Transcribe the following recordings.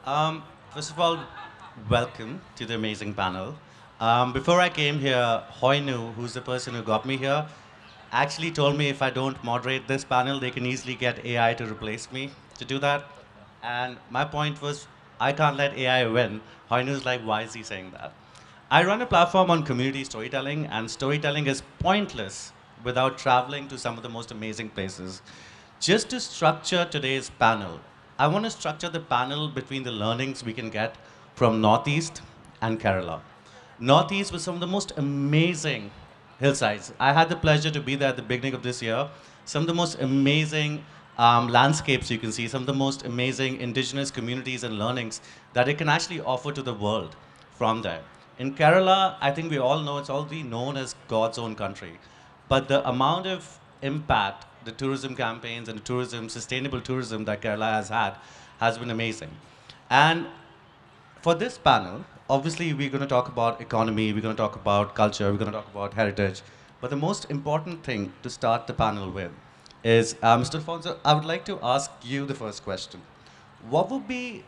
First of all, welcome to the amazing panel. Before I came here, Hoinu, who's the person who got me here, actually told me if I don't moderate this panel, they can easily get AI to replace me to do that. And my point was, I can't let AI win. Hoinu's like, why is he saying that? I run a platform on community storytelling, and storytelling is pointless without traveling to some of the most amazing places. Just to structure today's panel, I want to structure the panel between the learnings we can get from Northeast and Kerala. Northeast was some of the most amazing hillsides. I had the pleasure to be there at the beginning of this year. Some of the most amazing landscapes you can see, some of the most amazing indigenous communities and learnings that it can actually offer to the world from there. In Kerala, I think we all know it's already known as God's own country. But the amount of impact the tourism campaigns and the tourism, sustainable tourism that Kerala has had has been amazing. And for this panel, obviously we're going to talk about economy, we're going to talk about culture, we're going to talk about heritage. But the most important thing to start the panel with is, Mr. Alfonso, I would like to ask you the first question. What would be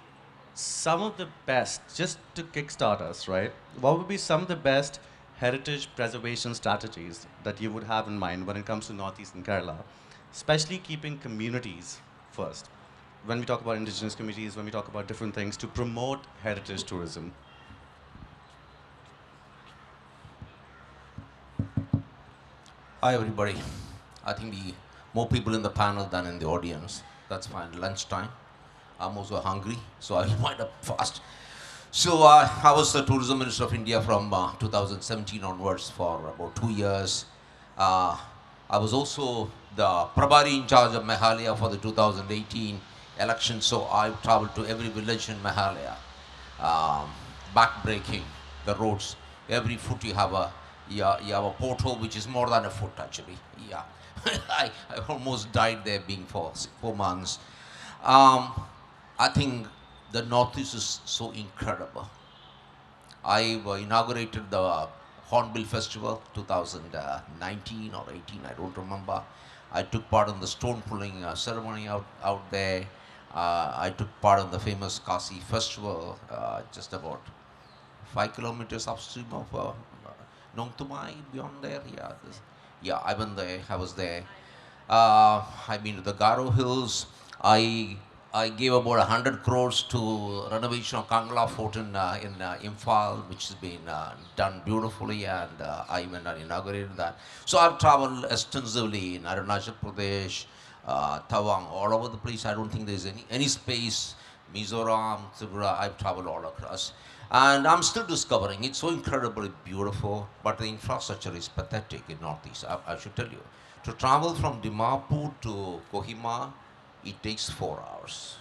some of the best, just to kickstart us, right? What would be some of the best heritage preservation strategies that you would have in mind when it comes to Northeastern Kerala, especially keeping communities first? When we talk about indigenous communities, when we talk about different things to promote heritage tourism. Hi everybody. I think we more people in the panel than in the audience. That's fine. Lunchtime. I'm also hungry, so I'll wind up fast. So I was the Tourism Minister of India from 2017 onwards for about 2 years. I was also the Prabhari in charge of Meghalaya for the 2018 election, so I traveled to every village in Meghalaya, back-breaking the roads. Every foot you have a you have a porthole which is more than a foot actually. Yeah, I almost died there being for 4 months. I think the Northeast is so incredible. I inaugurated the Hon'ble Festival 2019 or 18, I don't remember. I took part in the stone pulling ceremony out there. I took part in the famous KACV festival just about 5 kilometers upstream of Nongtumai, beyond there. Yeah, I went there. I was there. I've been to the Garo Hills. I gave about 100 crores to renovation of Kangla Fort in Imphal, which has been done beautifully, and I went and inaugurated that. So I've traveled extensively in Arunachal Pradesh, Tawang, all over the place. I don't think there's any space. Mizoram, Tripura, I've traveled all across. And I'm still discovering. It's so incredibly beautiful, but the infrastructure is pathetic in Northeast, I should tell you. To travel from Dimapur to Kohima, it takes 4 hours.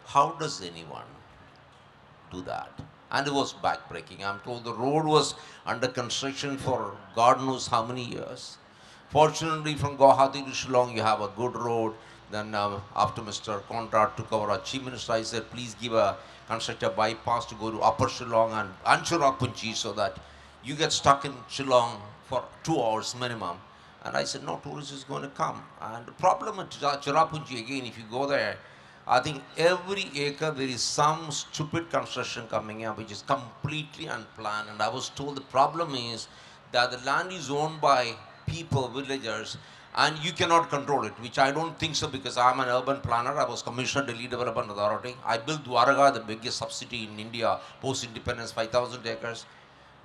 How does anyone do that? And it was backbreaking. I'm told the road was under construction for God knows how many years. Fortunately, from Guwahati to Shillong, you have a good road. Then after Mr. Conrad took over as Chief Minister, I said, please construct a bypass to go to Upper Shillong and Cherrapunchi so that you get stuck in Shillong for 2 hours minimum. And I said, no, tourists is going to come. And the problem with Cherrapunchi, again, if you go there, I think every acre there is some stupid construction coming up which is completely unplanned. And I was told the problem is that the land is owned by people, villagers, and you cannot control it, which I don't think so because I'm an urban planner. I was Commissioner Delhi Development Authority. I built Dwarka, the biggest subsidy in India, post-independence, 5,000 acres.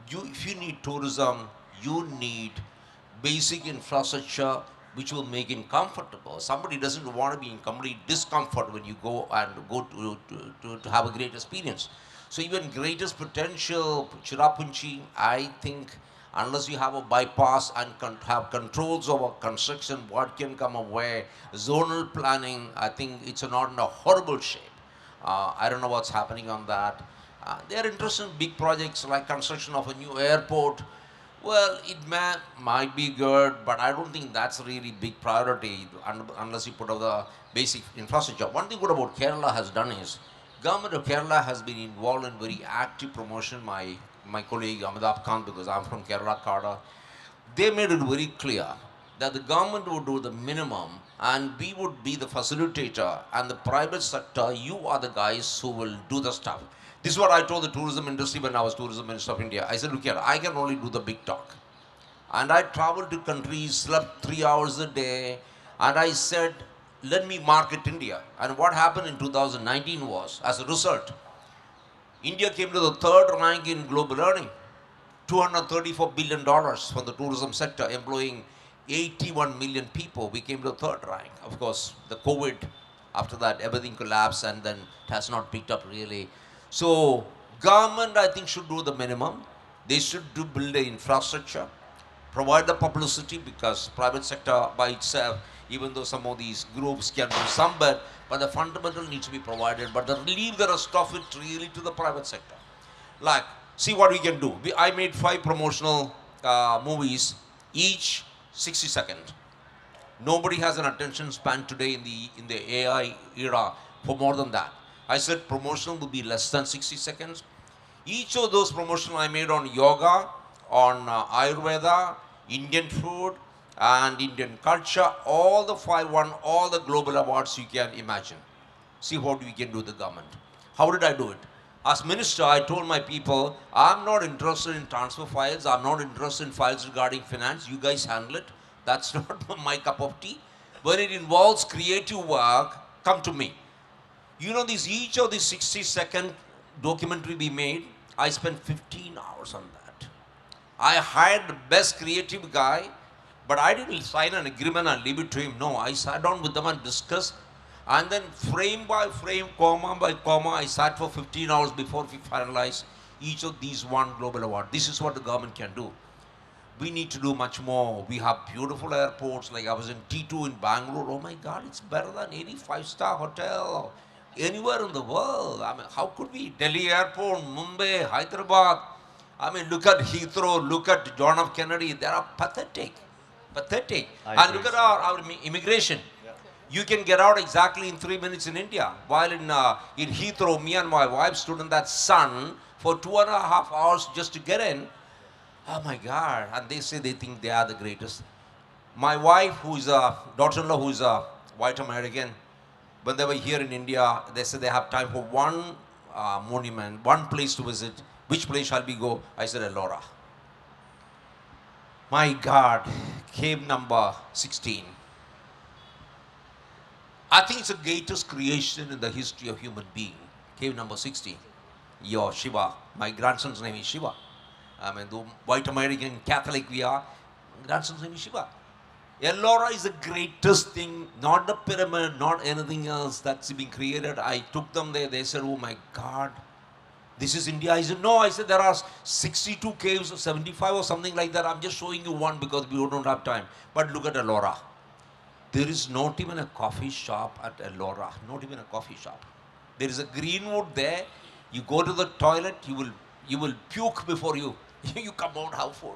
If you need tourism, you need basic infrastructure which will make it comfortable. Somebody doesn't want to be in complete discomfort when you go to have a great experience. So even greatest potential, Cherrapunchi, I think unless you have a bypass and have controls over construction, what can come away, zonal planning, I think it's not in a horrible shape. I don't know what's happening on that. They are interested in big projects like construction of a new airport. Well, it might be good, but I don't think that's really big priority unless you put up the basic infrastructure. One thing good about Kerala has done is, government of Kerala has been involved in very active promotion. My colleague Amitabh Kant, because I'm from Kerala, Kada, they made it very clear. that the government would do the minimum and we would be the facilitator, and the private sector, you are the guys who will do the stuff. This is what I told the tourism industry when I was tourism minister of India. I said, look here, I can only do the big talk. And I traveled to countries, slept 3 hours a day, and I said, let me market India. And what happened in 2019 was, as a result, India came to the third rank in global earning. $234 billion from the tourism sector, employing 81 million people. We came to the third rank. Of course, the COVID, after that, everything collapsed and then it has not picked up really. So, government, I think, should do the minimum. They should build the infrastructure, provide the publicity, because private sector by itself, even though some of these groups can do some bit, but the fundamental needs to be provided, but leave the rest of it really to the private sector. Like, see what we can do. I made 5 promotional movies, each 60 seconds. Nobody has an attention span today in the AI era for more than that. I said promotional will be less than 60 seconds. Each of those promotional I made on yoga, on Ayurveda, Indian food, and Indian culture. All the 5 won all the global awards you can imagine. See what we can do with the government. How did I do it? As minister, I told my people, I'm not interested in transfer files. I'm not interested in files regarding finance. You guys handle it. That's not my cup of tea. When it involves creative work, come to me. You know, each of these 60-second documentary we made, I spent 15 hours on that. I hired the best creative guy, but I didn't sign an agreement and leave it to him. No, I sat down with them and discussed. And then frame by frame, comma by comma, I sat for 15 hours before we finalized each of these one global award. This is what the government can do. We need to do much more. We have beautiful airports. Like I was in T2 in Bangalore. Oh my God, it's better than any 5-star hotel anywhere in the world. I mean, how could we? Delhi Airport, Mumbai, Hyderabad. I mean, look at Heathrow, look at John F. Kennedy. They are pathetic. Pathetic. And look at our immigration. You can get out exactly in 3 minutes in India. While in Heathrow, me and my wife stood in that sun for 2.5 hours just to get in. Oh my God. And they say they think they are the greatest. My wife, who is a daughter-in-law, who is a white American, when they were here in India, they said they have time for one monument, one place to visit. Which place shall we go? I said, Ellora. My God, cave number 16. I think it's the greatest creation in the history of human being. Cave number 16. Your Shiva. My grandson's name is Shiva. I mean, the white American Catholic we are, grandson's name is Shiva. Ellora is the greatest thing, not the pyramid, not anything else that's been created. I took them there. They said, oh my God, this is India. I said, no. I said, there are 62 caves or 75 or something like that. I'm just showing you one because we don't have time. But look at Ellora. There is not even a coffee shop at Ellora. Not even a coffee shop. There is a greenwood there. You go to the toilet, you will puke before you come out, have food.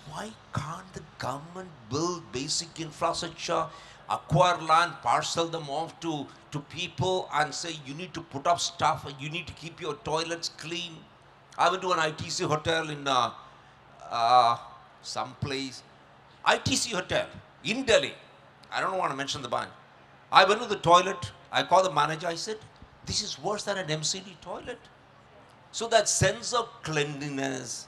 Why can't the government build basic infrastructure, acquire land, parcel them off to people and say you need to put up stuff and you need to keep your toilets clean? I went to an ITC hotel in some place. ITC hotel in Delhi. I don't want to mention the brand. I went to the toilet. I called the manager. I said, this is worse than an MCD toilet. So that sense of cleanliness,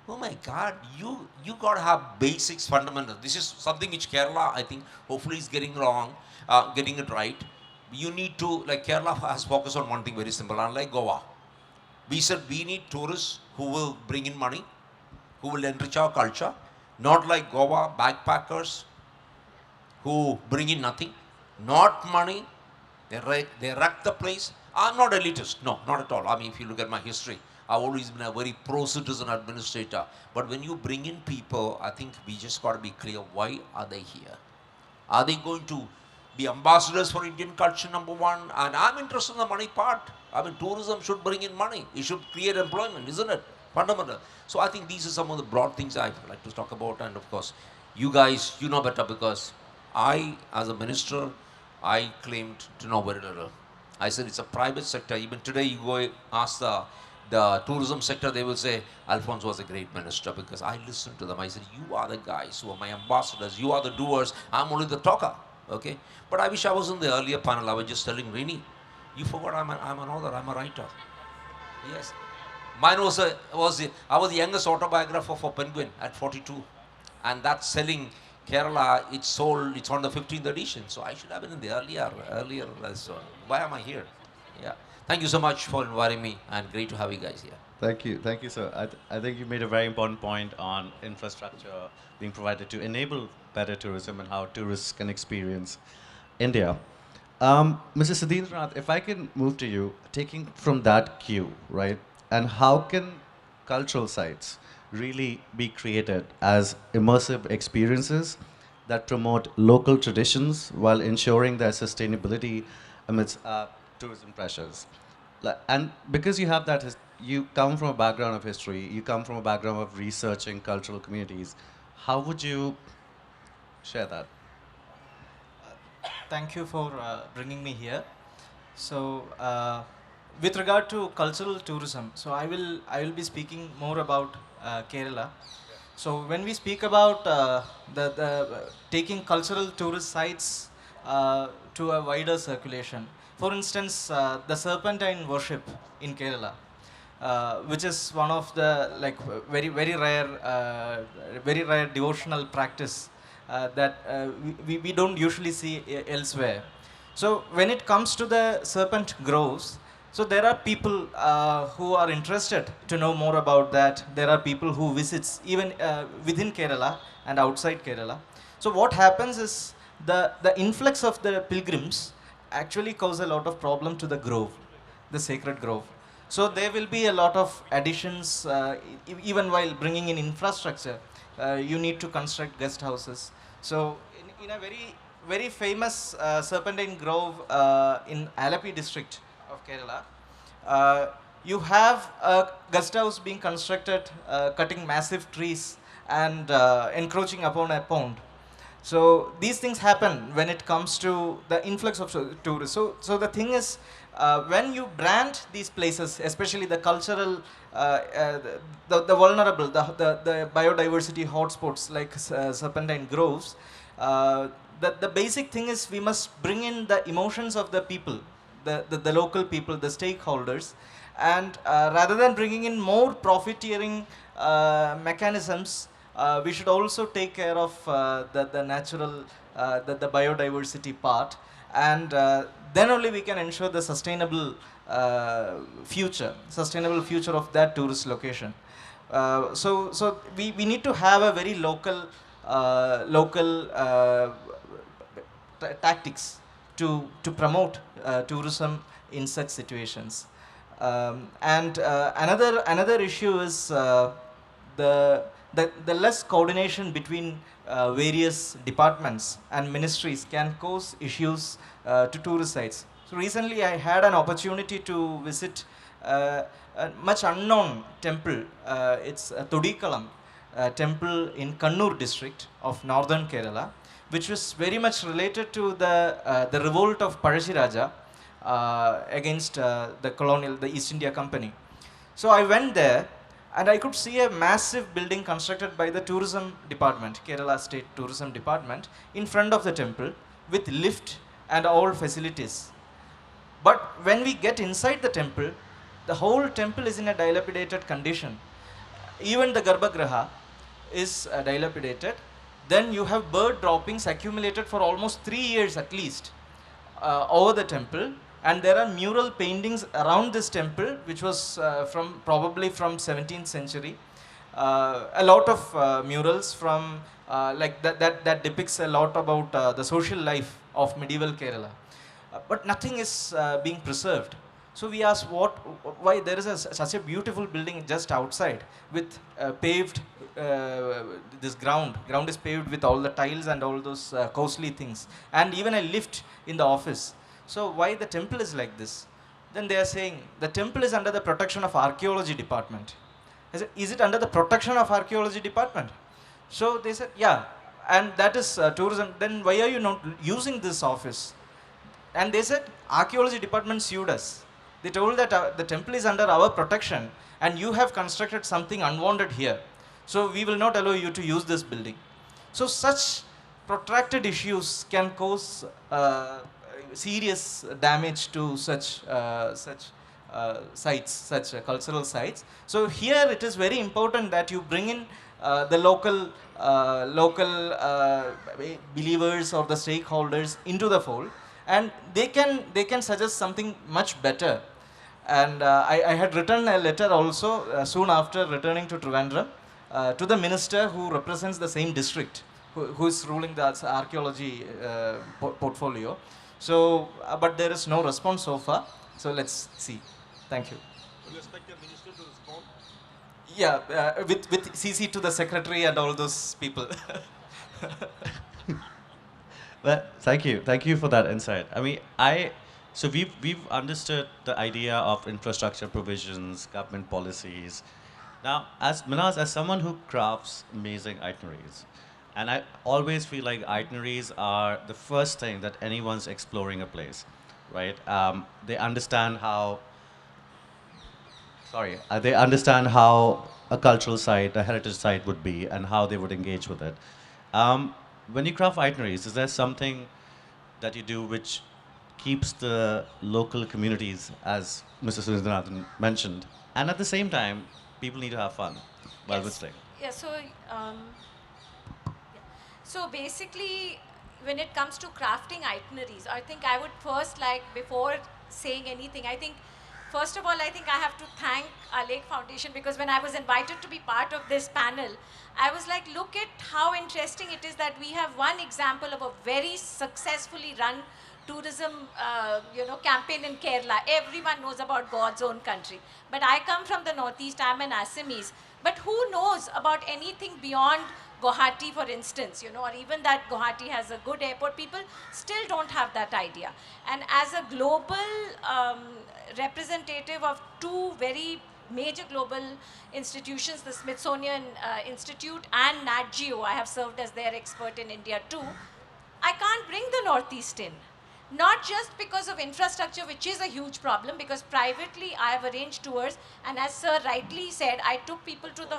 oh my God, you got to have basics, fundamentals. This is something which Kerala, I think, hopefully is getting it right. You need to, like Kerala has focused on one thing very simple, unlike Goa. We said we need tourists who will bring in money, who will enrich our culture, not like Goa backpackers who bring in nothing, not money. They wreck the place. I'm not elitist, no, not at all. I mean, if you look at my history, I've always been a very pro-citizen administrator. But when you bring in people, I think we just got to be clear, why are they here? Are they going to be ambassadors for Indian culture, number one? And I'm interested in the money part. I mean, tourism should bring in money. It should create employment, isn't it? Fundamental. So I think these are some of the broad things I'd like to talk about. And of course, you guys, you know better because I, as a minister, I claimed to know very little. I said it's a private sector. Even today, you go ask the the tourism sector, they will say, Alphons was a great minister, because I listened to them. I said, you are the guys who are my ambassadors, you are the doers, I'm only the talker, okay? But I wish I was in the earlier panel. I was just telling Rini, you forgot I'm an author, I'm a writer. Yes. Mine was, I was the youngest autobiographer for Penguin at 42. And that's selling Kerala, it's on the 15th edition. So I should have been in the earlier, so why am I here? Yeah. Thank you so much for inviting me, and great to have you guys here. Thank you, sir. I think you made a very important point on infrastructure being provided to enable better tourism and how tourists can experience India. Mr. Sudhinratha, if I can move to you, taking from that cue, right, and how can cultural sites really be created as immersive experiences that promote local traditions while ensuring their sustainability amidst tourism pressures? And because you have that, you come from a background of history, you come from a background of researching cultural communities, how would you share that? Thank you for bringing me here. So, with regard to cultural tourism, so I will be speaking more about Kerala. So, when we speak about the taking cultural tourist sites to a wider circulation, for instance, the serpentine worship in Kerala, which is one of the very rare devotional practice that we don't usually see elsewhere. So when it comes to the serpent groves, so there are people who are interested to know more about that. There are people who visits even within Kerala and outside Kerala. So what happens is the influx of the pilgrims actually cause a lot of problem to the grove, the sacred grove. So there will be a lot of additions, even while bringing in infrastructure. You need to construct guest houses. So in a very famous serpentine grove in Alleppey district of Kerala, you have a guest house being constructed, cutting massive trees and encroaching upon a pond. So these things happen when it comes to the influx of tourists. So the thing is, when you brand these places, especially the cultural, the vulnerable, the biodiversity hotspots like serpentine groves, the basic thing is we must bring in the emotions of the people, the local people, the stakeholders, and rather than bringing in more profiteering mechanisms, we should also take care of the natural, the biodiversity part, and then only we can ensure the sustainable future of that tourist location. So we need to have a very local tactics to promote tourism in such situations. And another issue is the less coordination between various departments and ministries can cause issues to tourist sites. So recently I had an opportunity to visit a much unknown temple. It's a Todikalam temple in Kannur district of northern Kerala, which was very much related to the revolt of Parashiraja against the East India Company. So I went there, and I could see a massive building constructed by the tourism department, Kerala State Tourism Department, in front of the temple with lift and all facilities. But when we get inside the temple, the whole temple is in a dilapidated condition. Even the Garbhagriha is dilapidated. Then you have bird droppings accumulated for almost 3 years at least over the temple. And there are mural paintings around this temple, which was probably from 17th century. A lot of murals from that depicts a lot about the social life of medieval Kerala. But nothing is being preserved. So we asked why there is such a beautiful building just outside with paved, this ground is paved with all the tiles and all those costly things, and even a lift in the office. So why the temple is like this? Then they are saying the temple is under the protection of archaeology department. I said, is it under the protection of archaeology department? So they said, yeah, and that is tourism. Then why are you not using this office? And they said, archaeology department sued us. They told that the temple is under our protection and you have constructed something unwanted here. So we will not allow you to use this building. So such protracted issues can cause serious damage to such sites, such cultural sites. So here it is very important that you bring in the local believers or the stakeholders into the fold, and they can suggest something much better. And I had written a letter also soon after returning to Trivandrum to the minister who represents the same district, who is ruling the archaeology portfolio. So, but there is no response so far. So let's see. Thank you. Will you expect your minister to respond? Yeah, with CC to the secretary and all those people. Well, thank you for that insight. I mean, so we've understood the idea of infrastructure provisions, government policies. Now, as Minhazz, as someone who crafts amazing itineraries, and I always feel like itineraries are the first thing that anyone's exploring a place, right? They understand how. Sorry, they understand how a cultural site, a heritage site would be, and how they would engage with it. When you craft itineraries, is there something that you do which keeps the local communities, as Mr. Sudhinratha mentioned, and at the same time, people need to have fun while visiting? Yeah, so basically, when it comes to crafting itineraries, I think I would first before saying anything, I think, first of all, I think I have to thank Alekh Foundation, because when I was invited to be part of this panel, I was like, look at how interesting it is that we have one example of a very successfully run tourism campaign in Kerala. Everyone knows about God's own country. But I come from the Northeast, I'm an Assamese. But who knows about anything beyond Guwahati, for instance, or even that Guwahati has a good airport? People still don't have that idea. And as a global representative of two very major global institutions, the Smithsonian Institute and Nat Geo, I have served as their expert in India too, I can't bring the Northeast in. Not just because of infrastructure, which is a huge problem, because privately I have arranged tours, and as Sir rightly said, I took people to the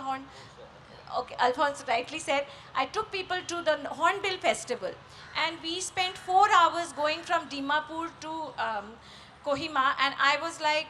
Alphons rightly said, I took people to the Hon'ble festival, and we spent 4 hours going from Dimapur to Kohima, and I was like,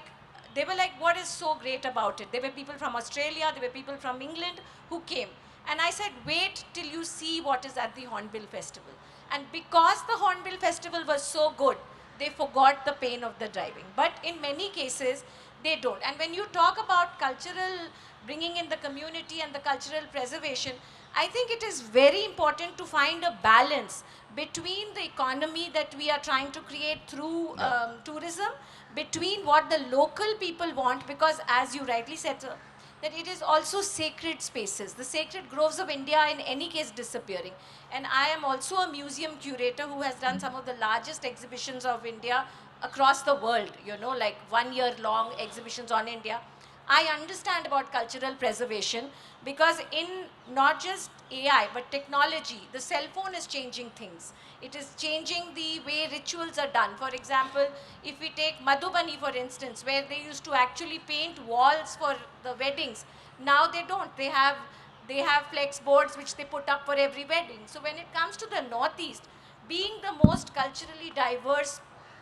they were like, what is so great about it? There were people from Australia, there were people from England who came. And I said, wait till you see what is at the Hon'ble festival. And because the Hon'ble festival was so good, they forgot the pain of the driving. But in many cases, they don't. And when you talk about cultural, bringing in the community and the cultural preservation, I think it is very important to find a balance between the economy that we are trying to create through tourism, between what the local people want, because as you rightly said, sir, that it is also sacred spaces. The sacred groves of India in any case disappearing. And I am also a museum curator who has done some of the largest exhibitions of India across the world, like 1 year long exhibitions on India. I understand about cultural preservation because in not just AI but technology, the cell phone is changing things. It is changing the way rituals are done. For example, if we take Madhubani for instance, where they used to actually paint walls for the weddings, now they don't. They have flex boards which they put up for every wedding. So when it comes to the Northeast, being the most culturally diverse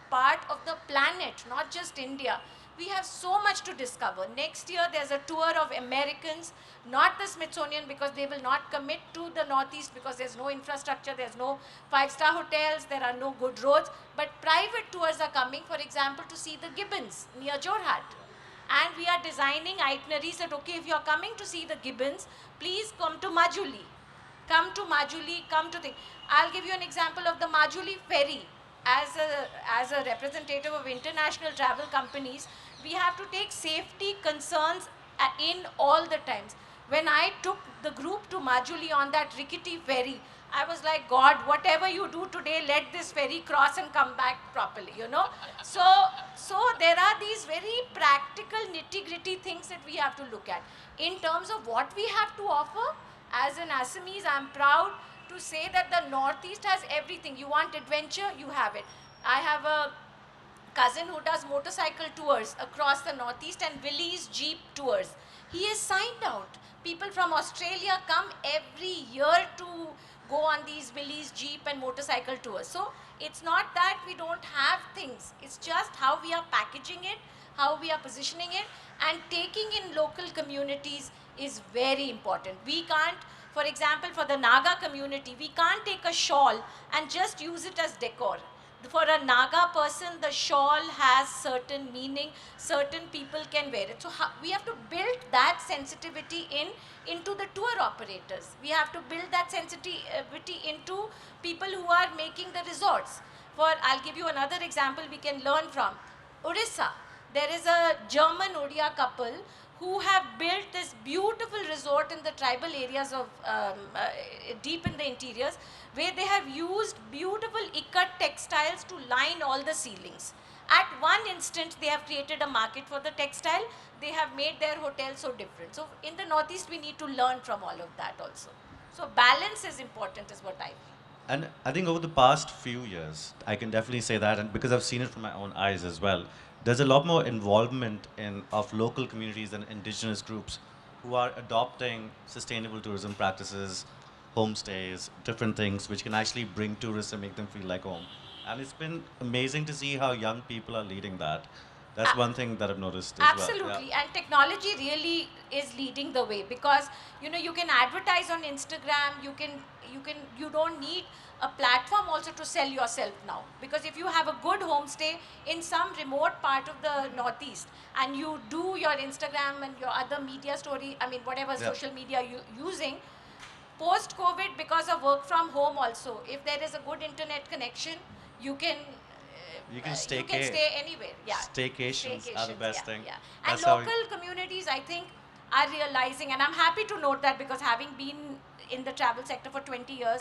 part of the planet, not just India, we have so much to discover. Next year, there's a tour of Americans, not the Smithsonian, because they will not commit to the Northeast because there's no infrastructure, there's no 5-star hotels, there are no good roads. But private tours are coming, for example, to see the gibbons near Jorhat. And we are designing itineraries that, okay, if you're coming to see the gibbons, please come to Majuli. Come to Majuli, come to the... I'll give you an example of the Majuli ferry. As a representative of international travel companies, we have to take safety concerns in all the times. When I took the group to Majuli on that rickety ferry, I was like, God, whatever you do today, let this ferry cross and come back properly, So there are these very practical nitty-gritty things that we have to look at. In terms of what we have to offer, as an Assamese, I'm proud to say that the Northeast has everything. You want adventure, you have it. I have a cousin who does motorcycle tours across the Northeast and Willie's Jeep tours. He is signed out. People from Australia come every year to go on these Willie's Jeep and motorcycle tours. So it's not that we don't have things. It's just how we are packaging it, how we are positioning it, and taking in local communities is very important. We can't, for example, for the Naga community, we can't take a shawl and just use it as decor. For a Naga person, the shawl has certain meaning, certain people can wear it. So we have to build that sensitivity into the tour operators. We have to build that sensitivity into people who are making the resorts. I'll give you another example we can learn from. Orissa, there is a German Odia couple who have built this beautiful resort in the tribal areas of deep in the interiors, where they have used beautiful ikat textiles to line all the ceilings. At one instant, they have created a market for the textile. They have made their hotel so different. So in the Northeast, we need to learn from all of that also. So balance is important, is what I feel. And I think over the past few years, I can definitely say that, and because I've seen it from my own eyes as well, there's a lot more involvement of local communities and indigenous groups who are adopting sustainable tourism practices, homestays, different things which can actually bring tourists and make them feel like home. And it's been amazing to see how young people are leading that. That's one thing that I've noticed as Absolutely. well. Yeah. And technology really is leading the way, because you can advertise on Instagram, you don't need a platform also to sell yourself now, because if you have a good homestay in some remote part of the Northeast and you do your Instagram and your other media story, whatever social media you're using, post COVID, because of work from home also, if there is a good internet connection, you can stay anywhere. Yeah. Staycations are the best thing. Yeah. And local communities, I think, are realizing, and I'm happy to note that, because having been in the travel sector for 20 years,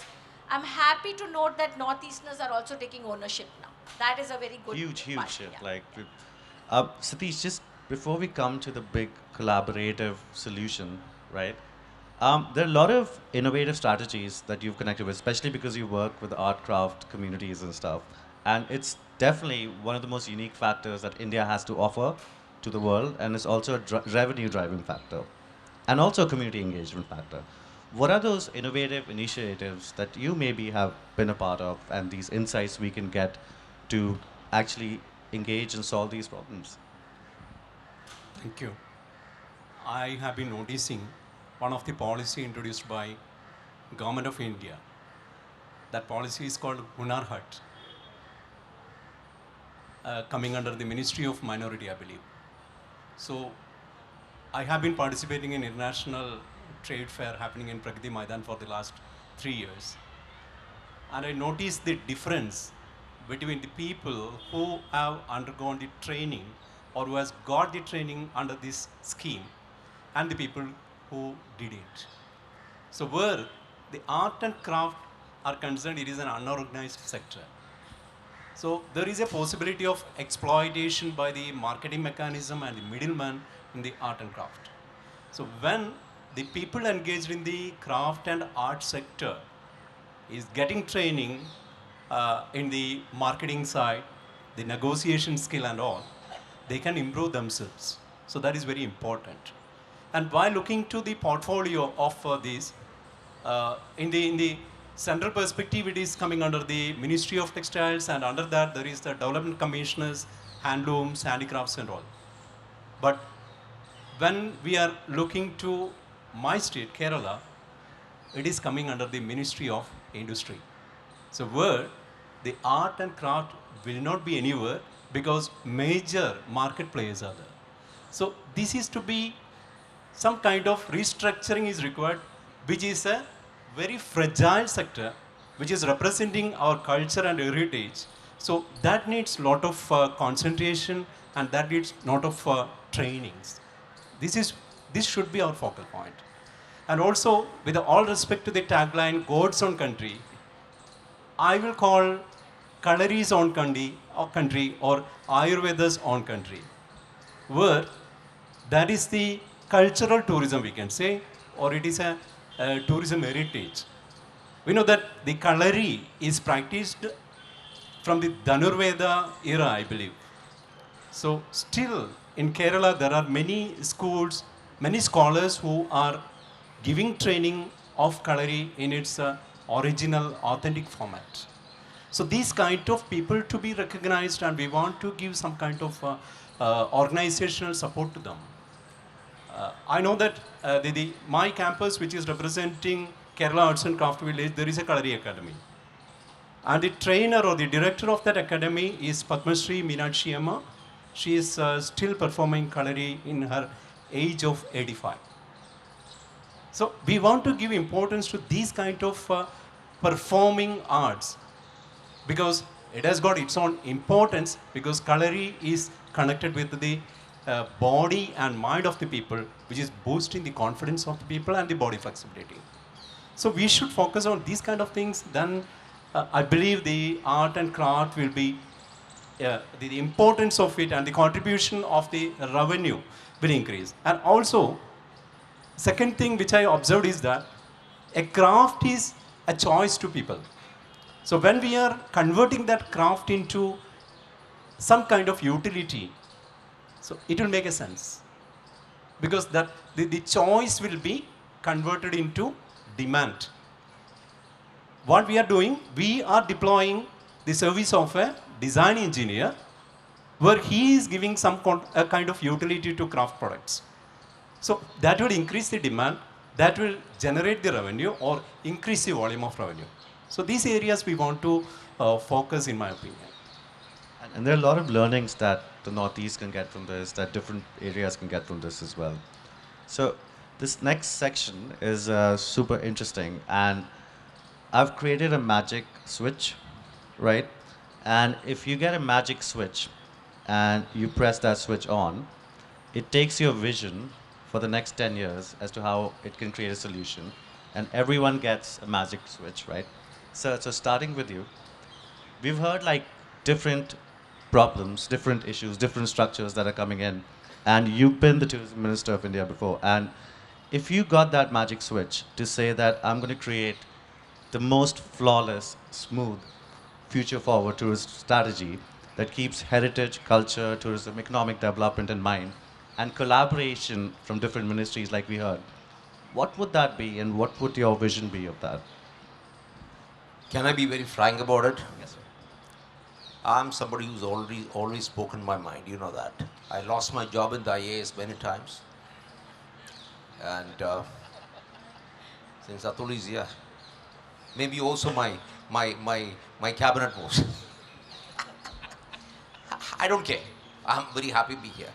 I'm happy to note that Northeasterners are also taking ownership now. That is a very good huge part. shift. Yeah. Satheesh, just before we come to the big collaborative solution, right? There are a lot of innovative strategies that you've connected with, especially because you work with art craft communities and stuff. And it's definitely one of the most unique factors that India has to offer to the world, and it's also a revenue driving factor and also a community engagement factor. What are those innovative initiatives that you maybe have been a part of, and these insights we can get to actually engage and solve these problems? Thank you. I have been noticing one of the policy introduced by Government of India. That policy is called Hunar Hut, coming under the Ministry of Minority, I believe. So I have been participating in international trade fair happening in Pragati Maidan for the last 3 years. And I noticed the difference between the people who have undergone the training or who has got the training under this scheme and the people who did it. So where the art and craft are concerned, it is an unorganized sector. So there is a possibility of exploitation by the marketing mechanism and the middleman in the art and craft. So when the people engaged in the craft and art sector is getting training in the marketing side, the negotiation skill and all, they can improve themselves. So that is very important. And while looking to the portfolio of this, in the central perspective, it is coming under the Ministry of Textiles, and under that there is the Development Commissioners, handlooms, handicrafts and all. But when we are looking to my state, Kerala, it is coming under the Ministry of Industry. So where the art and craft will not be anywhere, because major market players are there. So this is to be some kind of restructuring is required, which is a very fragile sector, which is representing our culture and heritage. So that needs a lot of concentration, and that needs a lot of trainings. This should be our focal point. And also, with all respect to the tagline, God's own country, I will call Kalari's own country or Ayurveda's own country, where that is the cultural tourism, we can say, or it is a tourism heritage. We know that the Kalari is practiced from the Dhanurveda era, I believe. So still in Kerala, there are many schools, many scholars who are giving training of Kalari in its original, authentic format. So these kind of people to be recognized, and we want to give some kind of organizational support to them. I know that my campus, which is representing Kerala Arts and Craft Village, there is a Kalari Academy. And the trainer or the director of that academy is Padma Shri Meenakshi Amma. She is still performing Kalari in her age of 85. So we want to give importance to these kind of performing arts, because it has got its own importance, because Kalari is connected with the body and mind of the people, which is boosting the confidence of the people and the body flexibility. So we should focus on these kind of things. Then I believe the art and craft will be, the importance of it and the contribution of the revenue will increase. And also, second thing which I observed is that a craft is a choice to people. So when we are converting that craft into some kind of utility, so it will make a sense. Because that the choice will be converted into demand. What we are doing, we are deploying the service of a design engineer, where he is giving some a kind of utility to craft products. So that will increase the demand, that will generate the revenue or increase the volume of revenue. So these areas we want to focus, in my opinion. And there are a lot of learnings that the Northeast can get from this, that different areas can get from this as well. So this next section is super interesting, and I've created a magic switch, right? And if you get a magic switch and you press that switch on, it takes your vision for the next 10 years as to how it can create a solution, and everyone gets a magic switch, right? So starting with you, we've heard like different problems, different issues, different structures that are coming in, and you've been the Tourism Minister of India before, and if you got that magic switch to say that I'm going to create the most flawless, smooth, future-forward tourist strategy that keeps heritage, culture, tourism, economic development in mind, and collaboration from different ministries like we heard, what would that be, and what would your vision be of that? Can I be very frank about it? Yes, sir. I'm somebody who's always spoken my mind, you know that. I lost my job in the IAS many times. And since Atul is here, maybe also my cabinet post. I don't care. I'm very happy to be here.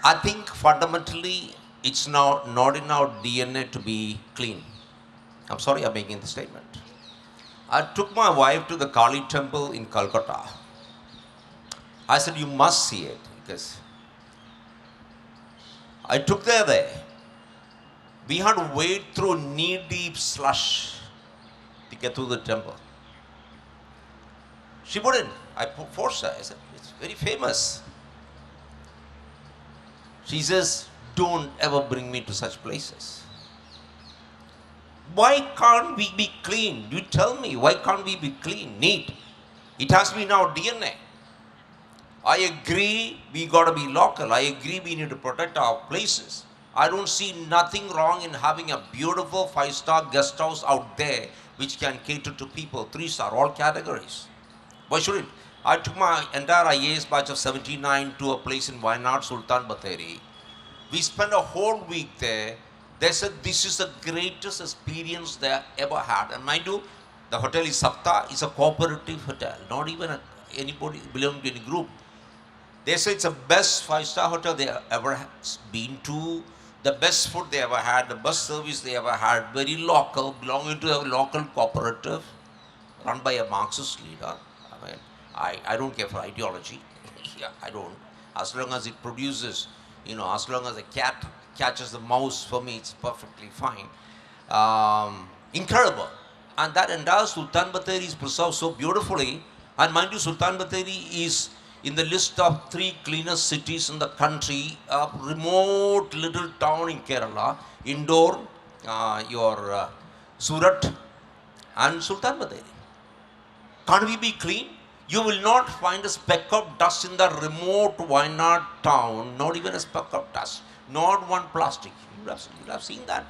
I think fundamentally it's now not in our DNA to be clean. I'm sorry I'm making the statement. I took my wife to the Kali temple in Calcutta. I said, you must see it, because I took her there. We had to wade through knee-deep slush to get to the temple. She wouldn't. I forced her. I said, it's very famous. She says, don't ever bring me to such places. Why can't we be clean? You tell me, why can't we be clean, neat? It has to be in our DNA. I agree we got to be local. I agree we need to protect our places. I don't see nothing wrong in having a beautiful 5-star guest house out there which can cater to people, 3-star, all categories. Why shouldn't? I took my entire IAS batch of 79 to a place in Wayanad, Sultan Batheri. We spent a whole week there. They said this is the greatest experience they have ever had. And mind you, the hotel is Sapta, it's a cooperative hotel, not even anybody belonging to any group. They say it's the best 5-star hotel they have ever been to, the best food they ever had, the best service they ever had, very local, belonging to a local cooperative, run by a Marxist leader. I mean, I don't care for ideology. Yeah, I don't. As long as it produces, as long as a cat catches the mouse, for me it's perfectly fine. Incredible. And that entire Sultan Batheri is preserved so beautifully. And mind you, Sultan Batheri is in the list of 3 cleanest cities in the country, a remote little town in Kerala, Indore, Surat, and Sultan Batheri. Can't we be clean? You will not find a speck of dust in the remote Wayanad town, not even a speck of dust, not one plastic. You have seen that.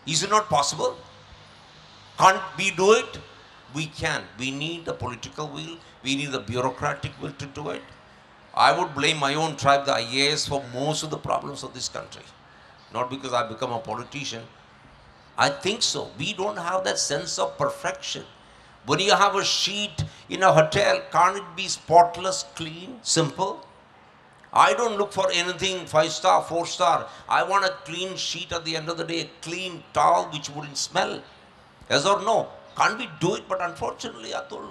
Is it not possible? Can't we do it? We can. We need the political will. We need the bureaucratic will to do it. I would blame my own tribe, the IAS, for most of the problems of this country. Not because I've become a politician. I think so. We don't have that sense of perfection. When you have a sheet in a hotel, can't it be spotless, clean, simple? I don't look for anything 5-star, 4-star. I want a clean sheet at the end of the day, a clean towel which wouldn't smell. Yes or no? Can't we do it? But unfortunately, Atul,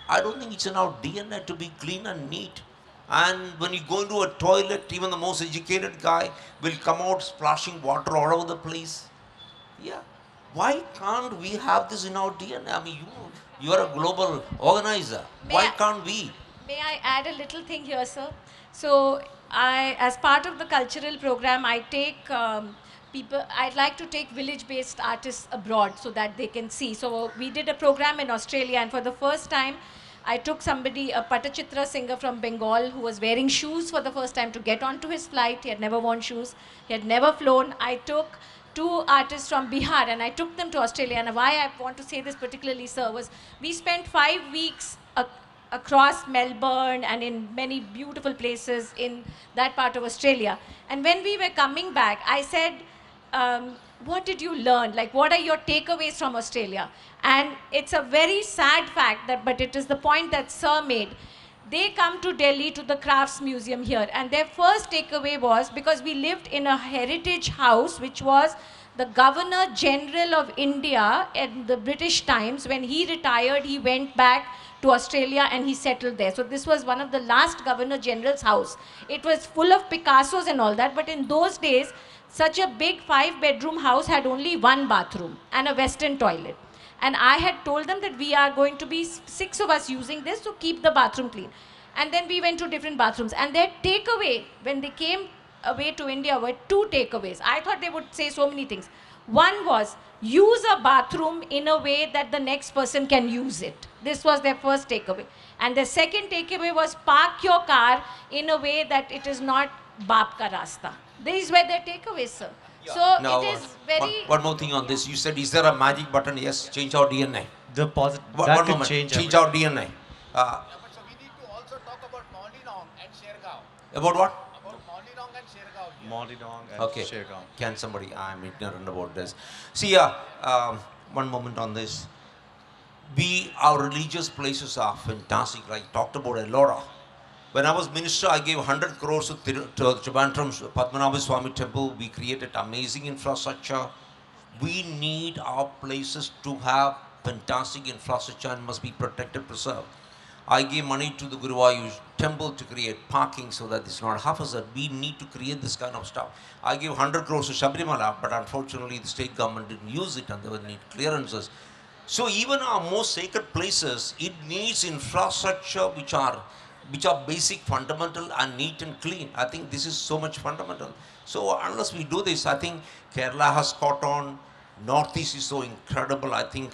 I don't think it's in our DNA to be clean and neat. And when you go into a toilet, even the most educated guy will come out splashing water all over the place. Yeah. Why can't we have this in our DNA? I mean, you are a global organizer. Why can't we? May I add a little thing here, sir? So, as part of the cultural program, I take I'd like to take village-based artists abroad so that they can see. So, we did a program in Australia, and for the first time, I took somebody, a Patachitra singer from Bengal, who was wearing shoes for the first time to get onto his flight. He had never worn shoes. He had never flown. I took 2 artists from Bihar and I took them to Australia. And why I want to say this particularly, sir, was we spent 5 weeks across Melbourne and in many beautiful places in that part of Australia. And when we were coming back, I said, what did you learn? Like, what are your takeaways from Australia? And it's a very sad fact, but it is the point that Sir made. They come to Delhi to the Crafts Museum here, and their first takeaway was, because we lived in a heritage house, which was the Governor General of India in the British times. When he retired, he went back to Australia and he settled there. So this was one of the last Governor General's house. It was full of Picassos and all that, but in those days, such a big 5-bedroom house had only 1 bathroom and a western toilet. And I had told them that we are going to be 6 of us using this, so keep the bathroom clean. And then we went to different bathrooms. And their takeaway, when they came away to India, were 2 takeaways. I thought they would say so many things. One was, use a bathroom in a way that the next person can use it. This was their first takeaway. And the second takeaway was, park your car in a way that it is not baap ka rasta. These were their takeaways, sir. Yeah. So now, it is very... One more thing on this. You said, is there a magic button? Yes, change our DNA. That one could moment. change Our DNA. But so we need to also talk about Mahendranath and Shergaon. About what? About Mahendranath and Shergaon. Mahendranath and Okay. Shergaon. Can somebody? I'm ignorant about this. See, one moment on this. Our religious places are fantastic. Like talked about Ellora. When I was minister, I gave 100 crores to Trivandrum's Padmanabha Swami temple. We created amazing infrastructure. We need our places to have fantastic infrastructure and must be protected, preserved. I gave money to the Guruvayur temple to create parking so that it's not haphazard. We need to create this kind of stuff. I gave 100 crores to Sabarimala, but unfortunately the state government didn't use it and they would need clearances. So even our most sacred places, it needs infrastructure which are basic, fundamental and neat and clean. I think this is so much fundamental. So unless we do this, I think Kerala has caught on. Northeast is so incredible. I think,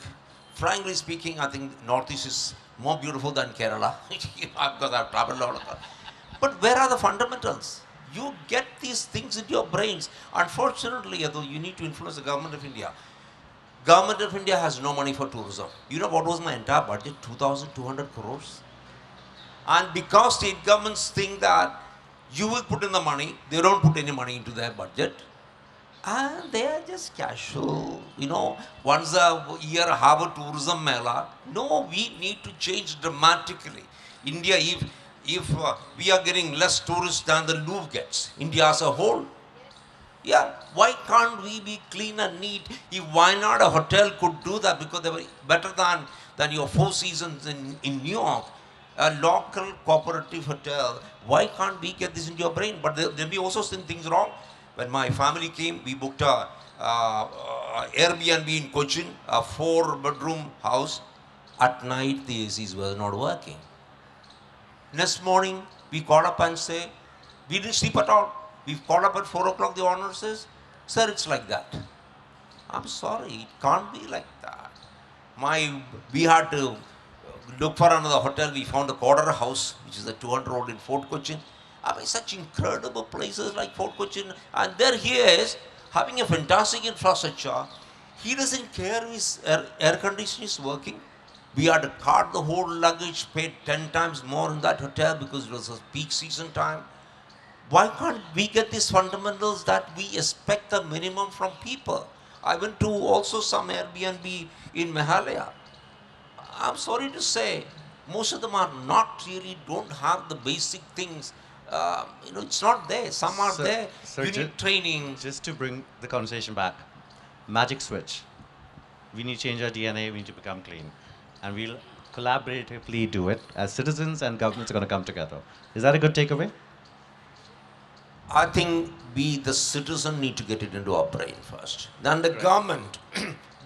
frankly speaking, I think Northeast is more beautiful than Kerala because I've traveled a lot. But where are the fundamentals? You get these things into your brains. Unfortunately, you need to influence the government of India. Government of India has no money for tourism. You know what was my entire budget? 2,200 crores. And because state governments think that you will put in the money, they don't put any money into their budget. And they are just casual. Once a year have a tourism mela. No, we need to change dramatically. India, if we are getting less tourists than the Louvre gets, India as a whole. Yeah, why can't we be clean and neat? Why not a hotel could do that? Because they were better than your Four Seasons in New York. A local cooperative hotel. Why can't we get this into your brain? But there be also some things wrong. When my family came, we booked a Airbnb in Cochin, a 4-bedroom house. At night, the ACs were not working. Next morning, we called up and say, we didn't sleep at all. We called up at 4 o'clock, the owner says, sir, it's like that. I'm sorry, it can't be like that. We had to look for another hotel. We found the Quarter House, which is a 200 road in Fort Cochin. I mean, such incredible places like Fort Cochin. And there he is, having a fantastic infrastructure. He doesn't care if his air conditioning is working. We had to cart the whole luggage, paid 10 times more in that hotel because it was a peak season time. Why can't we get these fundamentals that we expect the minimum from people? I went to also some Airbnb in Meghalaya. I'm sorry to say, most of them are not really, don't have the basic things. It's not there. Some are there. You need training. Just to bring the conversation back, magic switch. We need to change our DNA. We need to become clean. And we'll collaboratively do it as citizens and governments are going to come together. Is that a good takeaway? I think we, the citizen, need to get it into our brain first. Then the government,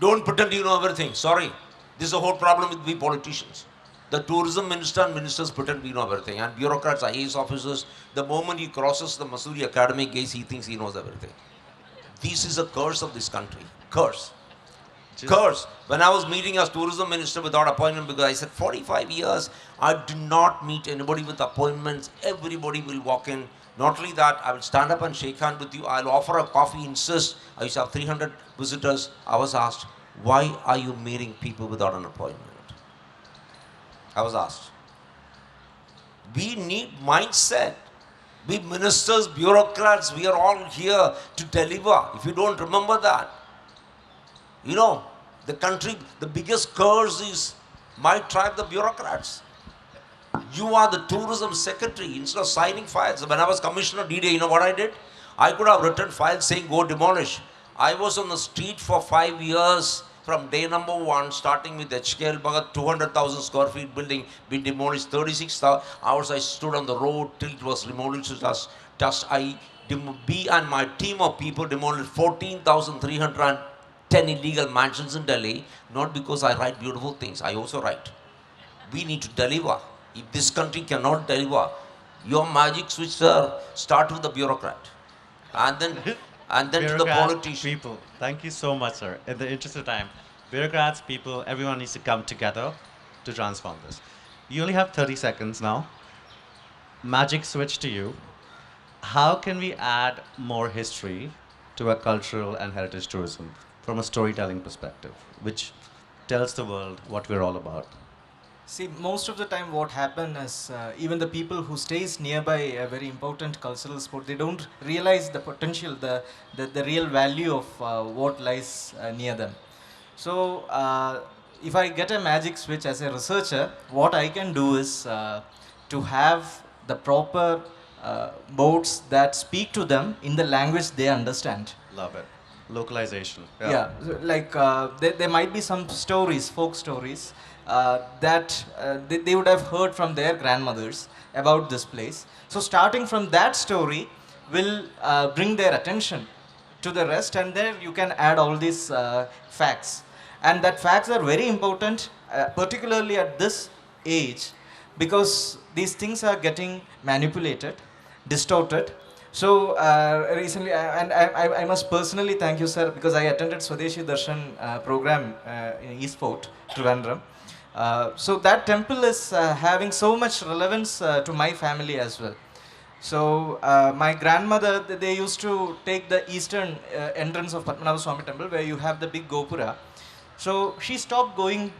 don't pretend you know everything. Sorry. This is the whole problem with we politicians. The tourism minister and ministers pretend we know everything. And bureaucrats, IAS officers, the moment he crosses the Missouri academic gates, he thinks he knows everything. This is a curse of this country. Curse. Curse. When I was meeting as tourism minister without appointment, because I said 45 years, I do not meet anybody with appointments. Everybody will walk in. Not only that, I will stand up and shake hands with you. I'll offer a coffee, insist. I used to have 300 visitors. I was asked, why are you meeting people without an appointment? I was asked. We need mindset. We ministers, bureaucrats, we are all here to deliver. If you don't remember that, the country, the biggest curse is my tribe, the bureaucrats. You are the tourism secretary. Instead of signing files, when I was commissioner DDA, you know what I did? I could have written files saying go demolish. I was on the street for 5 years from day number 1, starting with HKL Bhagat, 200,000 square feet building, been demolished 36 hours. I stood on the road till it was demolished to dust. Me and my team of people demolished 14,310 illegal mansions in Delhi, not because I write beautiful things, I also write. We need to deliver. If this country cannot deliver, your magic switch, sir, start with the bureaucrat. And then to the politicians. People, thank you so much, sir. In the interest of time, bureaucrats, people, everyone needs to come together to transform this. You only have 30 seconds now. Magic switch to you. How can we add more history to our cultural and heritage tourism from a storytelling perspective, which tells the world what we're all about? See, most of the time what happens is even the people who stays nearby a very important cultural spot, they don't realize the potential, the real value of what lies near them. So if I get a magic switch as a researcher, what I can do is to have the proper boards that speak to them in the language they understand. Love it. Localization. Yeah, so like there might be some stories, folk stories, that they would have heard from their grandmothers about this place. So starting from that story will bring their attention to the rest, and there you can add all these facts. And that facts are very important, particularly at this age, because these things are getting manipulated, distorted. So recently, and I must personally thank you, sir, because I attended Swadeshi Darshan program in Eastport, Trivandrum. So that temple is having so much relevance to my family as well. So my grandmother, they used to take the eastern entrance of Padmanabha Swami temple, where you have the big Gopura. So she stopped going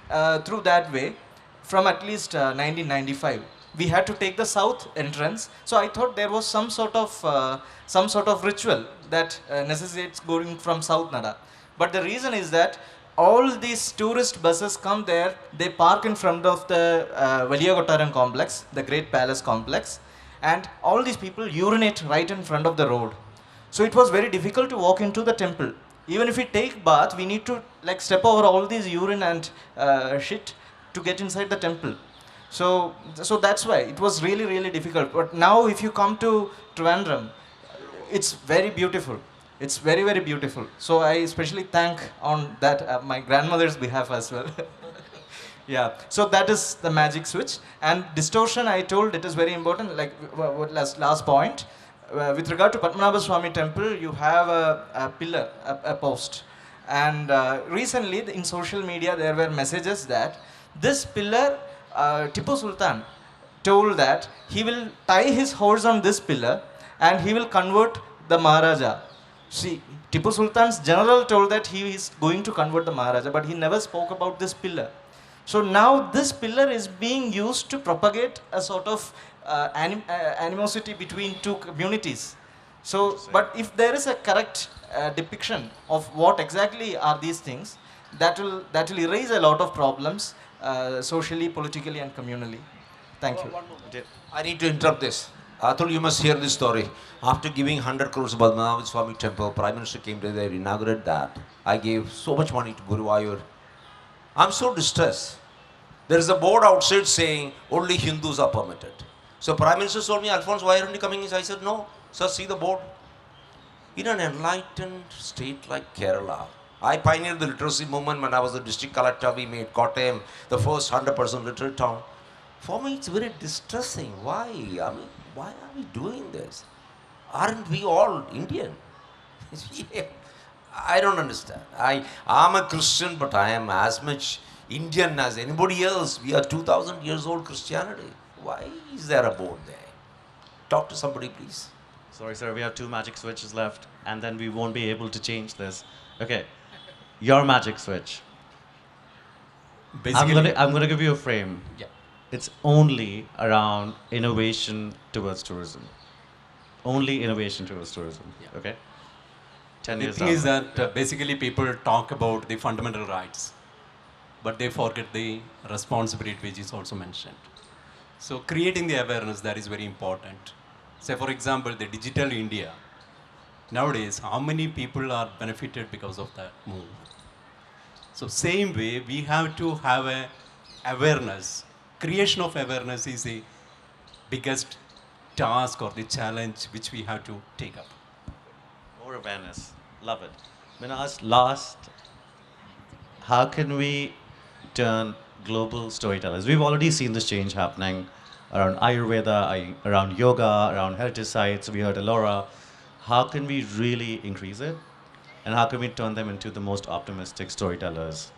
through that way from at least 1995. We had to take the south entrance. So I thought there was some sort of ritual that necessitates going from South Nada. But the reason is that all these tourist buses come there, they park in front of the Valiya Kottaram complex, the Great Palace complex, and all these people urinate right in front of the road. So it was very difficult to walk into the temple. Even if we take bath, we need to like step over all these urine and shit to get inside the temple. So that's why it was really, really difficult. But now if you come to Trivandrum, it's very beautiful. It's very, very beautiful. So I especially thank on that my grandmother's behalf as well. Yeah. So that is the magic switch. And distortion, I told it is very important. Like last point, with regard to Padmanabha Swami temple, you have a pillar, a post. And recently in social media there were messages that this pillar Tipu Sultan told that he will tie his horse on this pillar and he will convert the Maharaja. See, Tipu Sultan's general told that he is going to convert the Maharaja, but he never spoke about this pillar. So now this pillar is being used to propagate a sort of animosity between two communities. So, but if there is a correct depiction of what exactly are these things, that will erase a lot of problems socially, politically, and communally. Thank you. I need to interrupt this. Atul, you must hear this story. After giving 100 crores to Padmanabha Swami temple, Prime Minister came to there, inaugurated that. I gave so much money to Guruvayur. I'm so distressed. There is a board outside saying only Hindus are permitted. So Prime Minister told me, Alphons, why aren't you coming in? I said, no, sir, see the board. In an enlightened state like Kerala, I pioneered the literacy movement when I was the district collector. We made Kottayam the first 100% literate town. For me, it's very distressing. Why? I mean, why are we doing this? Aren't we all Indian? I don't understand. I'm a Christian, but I am as much Indian as anybody else. We are 2000 years old Christianity. Why is there a board there? Talk to somebody, please. Sorry, sir, we have 2 magic switches left, and then we won't be able to change this. Okay, your magic switch. Basically, I'm gonna give you a frame. yeah. It's only around innovation towards tourism. Only innovation towards tourism. Yeah. Okay. 10 The years thing down is the line. that basically people talk about the fundamental rights, but they forget the responsibility which is also mentioned. So creating the awareness, that is very important. Say for example, the digital India. Nowadays, how many people are benefited because of that move? So same way, we have to have a awareness. Creation of awareness is the biggest task or the challenge which we have to take up. More awareness. Love it. Minhazz, last, how can we turn global storytellers? We've already seen this change happening around Ayurveda, around yoga, around heritage sites. We heard Elora. How can we really increase it? And how can we turn them into the most optimistic storytellers?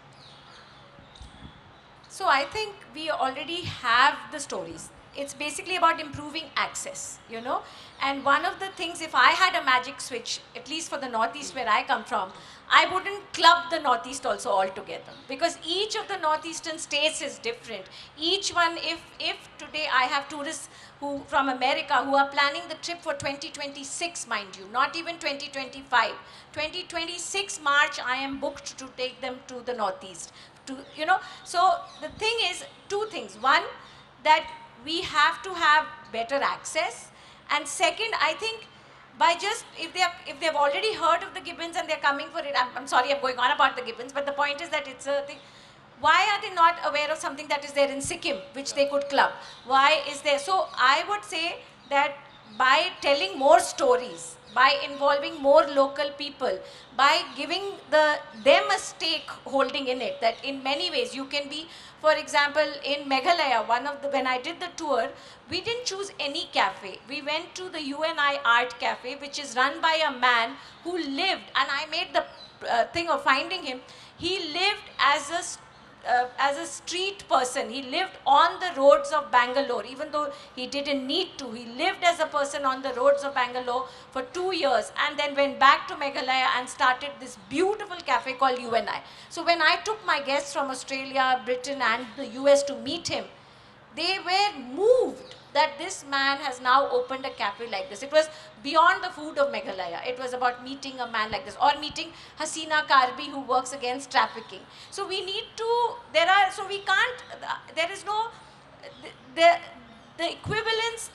So I think we already have the stories. It's basically about improving access, you know. And one of the things, if I had a magic switch, at least for the Northeast where I come from, I wouldn't club the Northeast also altogether. Because each of the Northeastern states is different. Each one, if today I have tourists who from America who are planning the trip for 2026, mind you, not even 2025. 2026 March, I am booked to take them to the Northeast. You know, so the thing is, 2 things. One, that we have to have better access, and second, I think by just if they've already heard of the gibbons and they're coming for it, I'm sorry I'm going on about the gibbons, but the point is that it's a thing. Why are they not aware of something that is there in Sikkim which they could club? Why is there? So I would say that by telling more stories, by involving more local people, by giving them a stake holding in it, that in many ways you can be, for example, in Meghalaya, when I did the tour, we didn't choose any cafe. We went to the UNI Art Cafe, which is run by a man who lived, and I made the thing of finding him. He lived as a street person. He lived on the roads of Bangalore, even though he didn't need to. He lived as a person on the roads of Bangalore for 2 years and then went back to Meghalaya and started this beautiful cafe called UNI. So when I took my guests from Australia, Britain and the US to meet him, they were moved that this man has now opened a cafe like this. It was beyond the food of Meghalaya. It was about meeting a man like this, or meeting Hasina Karbi, who works against trafficking. So we need to, the equivalence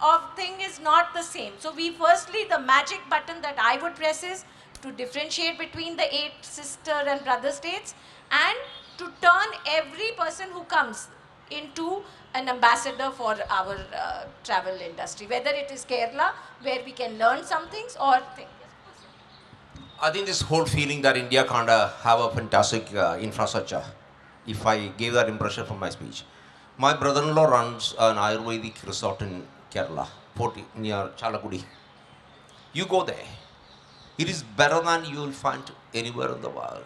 of thing is not the same. So firstly, the magic button that I would press is to differentiate between the 8 sister and brother states, and to turn every person who comes into an ambassador for our travel industry, whether it is Kerala, where we can learn some things, or things. I think this whole feeling that India can't have a fantastic infrastructure, if I gave that impression from my speech. My brother-in-law runs an Ayurvedic resort in Kerala, near Chalakudi. You go there. It is better than you will find anywhere in the world.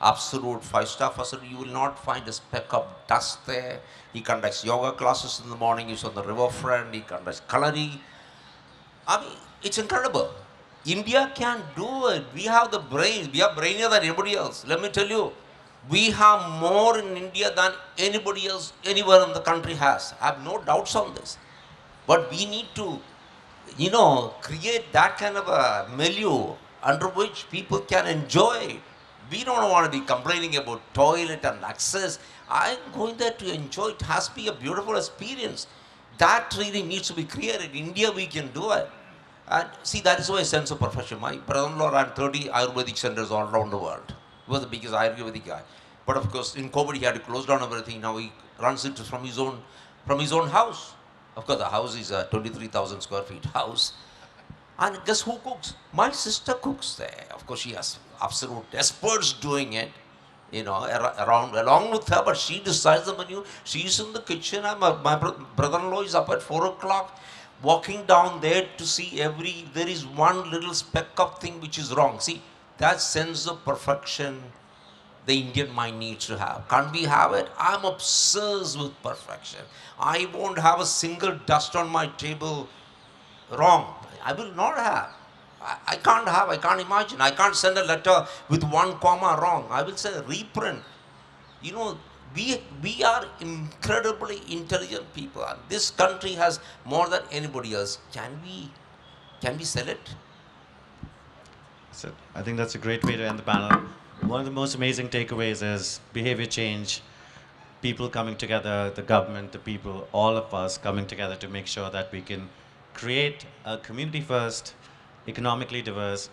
absolute five-star facility. You will not find a speck of dust there. He conducts yoga classes in the morning. He's on the riverfront. He conducts culinary. I mean, it's incredible. India can do it. We have the brains. We are brainier than anybody else. Let me tell you, we have more in India than anybody else anywhere in the country has. I have no doubts on this. But we need to, create that kind of a milieu under which people can enjoy it. We don't want to be complaining about toilet and access. I'm going there to enjoy it. It has to be a beautiful experience. That really needs to be created. In India, we can do it. And see, that is why a sense of profession. My brother-in-law ran 30 Ayurvedic centers all around the world. He was the biggest Ayurvedic guy. But of course, in COVID, he had to close down everything. Now he runs it from his own house. Of course, the house is a 23,000 square feet house. And guess who cooks? My sister cooks there. Of course, she has absolute experts doing it, along with her, but she decides the menu. She's in the kitchen. My brother-in-law is up at 4 o'clock, walking down there to see there is one little speck of thing which is wrong. See, that sense of perfection the Indian mind needs to have. Can't we have it? I'm obsessed with perfection. I won't have a single dust on my table wrong. I will not have. I can't imagine. I can't send a letter with one comma wrong. I will say reprint. We are incredibly intelligent people. And this country has more than anybody else. Can we sell it? So I think that's a great way to end the panel. One of the most amazing takeaways is behavior change, people coming together, the government, the people, all of us coming together to make sure that we can create a community-first, economically diverse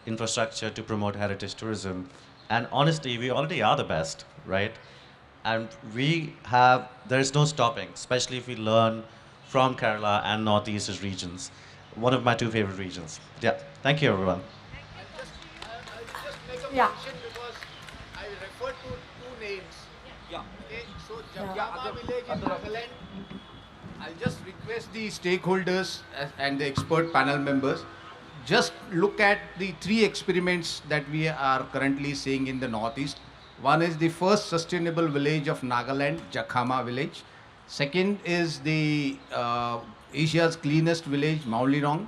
infrastructure to promote heritage tourism. And honestly, we already are the best, right? And there's no stopping, especially if we learn from Kerala and Northeast regions. One of my two favorite regions. Yeah, thank you everyone. I'll just make a Yeah. mention because I referred to two names. Yeah. Okay, so Jamjama village in Nagaland. I'll just request the stakeholders and the expert panel members, just look at the three experiments that we are currently seeing in the Northeast. One is the first sustainable village of Nagaland, Jakhama village. Second is the Asia's cleanest village, Maulirong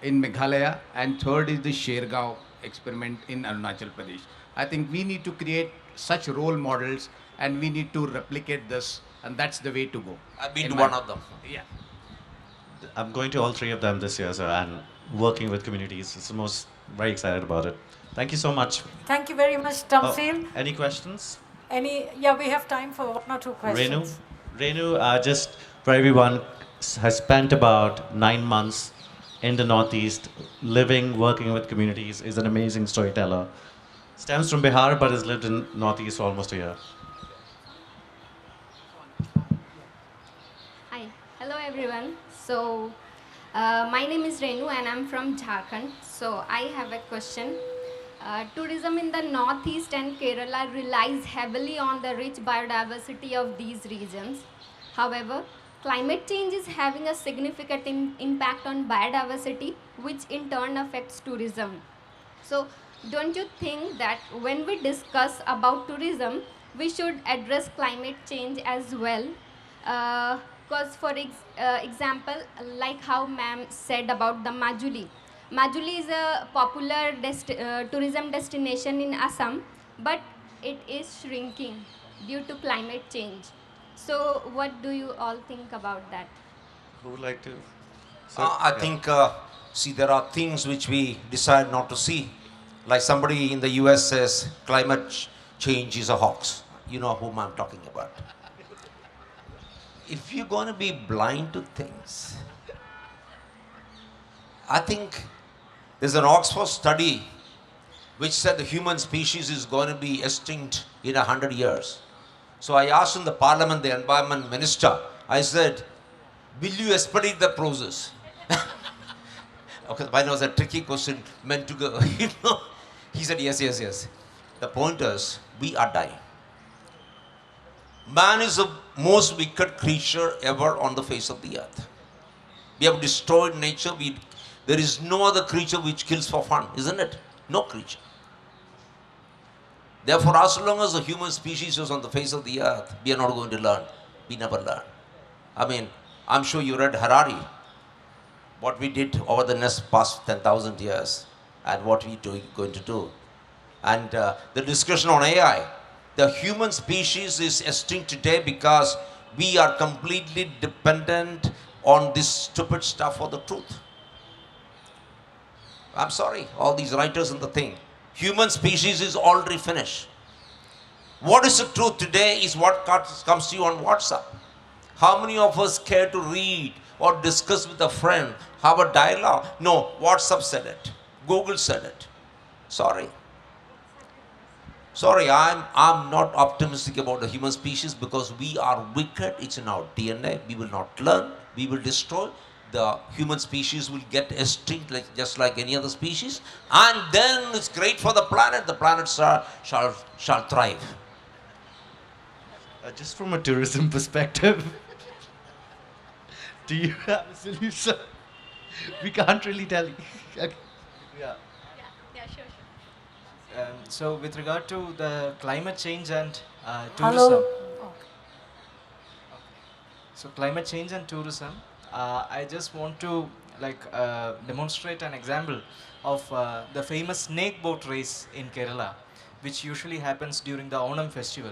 in Meghalaya. And third is the Shergaon experiment in Arunachal Pradesh. I think we need to create such role models and we need to replicate this, and that's the way to go. I've been to one of them. Yeah. I'm going to all three of them this year, sir, and working with communities. It's the most, very excited about it. Thank you so much. Thank you very much, Tamseel. Any questions? Yeah, we have time for one or two questions. Renu, just for everyone, has spent about 9 months in the Northeast, living, working with communities, is an amazing storyteller. Stems from Bihar, but has lived in Northeast for almost a year. Hi, hello everyone. So, my name is Renu and I'm from Jharkhand. So, I have a question. Tourism in the Northeast and Kerala relies heavily on the rich biodiversity of these regions. However, climate change is having a significant impact on biodiversity, which in turn affects tourism. So, don't you think that when we discuss about tourism, we should address climate change as well? Because for example, like how ma'am said about the Majuli. Majuli is a popular tourism destination in Assam, but it is shrinking due to climate change. So what do you all think about that? Who would like to? I think, see, there are things which we decide not to see. Like somebody in the US says, climate change is a hoax. You know whom I'm talking about. If you're going to be blind to things, I think there's an Oxford study which said the human species is going to be extinct in 100 years. So I asked in the parliament, the environment minister, I said, will you expedite the process? Okay, I know it's a tricky question meant to go, He said, yes. The point is, we are dying. Man is the most wicked creature ever on the face of the earth. We have destroyed nature. There is no other creature which kills for fun, isn't it? No creature. Therefore, as long as the human species is on the face of the earth, we are not going to learn. We never learn. I mean, I'm sure you read Harari, what we did over the next past 10,000 years and what we going to do. And the discussion on AI, the human species is extinct today because we are completely dependent on this stupid stuff for the truth. I'm sorry, all these writers in the thing. Human species is already finished. What is the truth today is what comes to you on WhatsApp. How many of us care to read or discuss with a friend, have a dialogue? No, WhatsApp said it. Google said it. Sorry. Sorry, I'm not optimistic about the human species because we are wicked. It's in our DNA. We will not learn. We will destroy. The human species will get extinct just like any other species. And then it's great for the planet. The planet shall thrive. Just from a tourism perspective, do you have a solution? We can't really tell you. Okay. Yeah. Yeah, sure. So with regard to the climate change and tourism. Hello. So climate change and tourism, I just want to demonstrate an example of the famous snake boat race in Kerala, which usually happens during the Onam festival.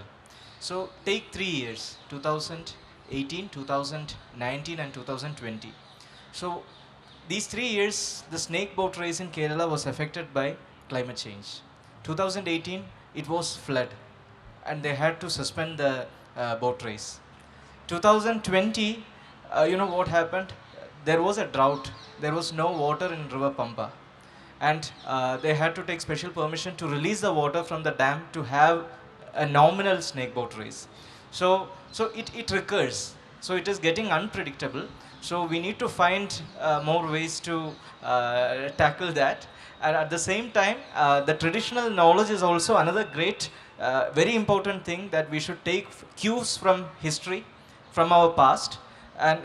So take 3 years, 2018, 2019 and 2020. So these 3 years, the snake boat race in Kerala was affected by climate change. 2018, it was flood and they had to suspend the boat race. 2020, you know what happened? There was a drought. There was no water in River Pampa. And they had to take special permission to release the water from the dam to have a nominal snake boat race. So it recurs. So it is getting unpredictable. So we need to find more ways to tackle that. And at the same time, the traditional knowledge is also another great, very important thing that we should take cues from history, from our past. And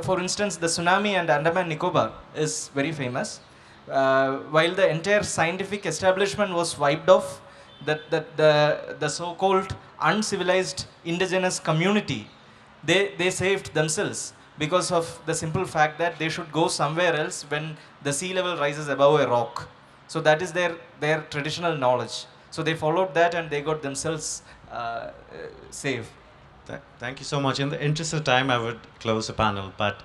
for instance, the tsunami and Andaman Nicobar is very famous. While the entire scientific establishment was wiped off, the so-called uncivilized indigenous community, they saved themselves because of the simple fact that they should go somewhere else when the sea level rises above a rock. So that is their traditional knowledge. So they followed that and they got themselves safe. Thank you so much. In the interest of time, I would close the panel, but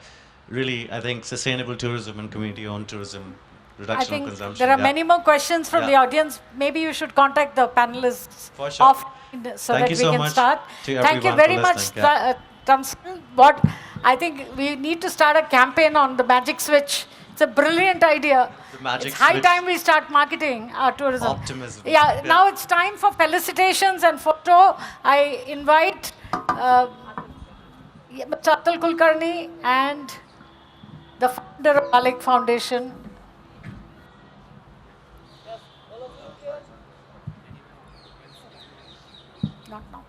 really, I think sustainable tourism and community-owned tourism, I reduction of think consumption. there are many more questions from the audience. Maybe you should contact the panelists For sure. off so Thank that you we so can much start. to Thank you everyone very for much, listening. Yeah. Tamseel. What I think we need to start a campaign on the magic switch. It's a brilliant idea. The magic It's high switch. time we start marketing our tourism. Optimism. Yeah, now it's time for felicitations and photo. I invite Atul Kulkarni and the founder of AalekhArts Foundation. Not now.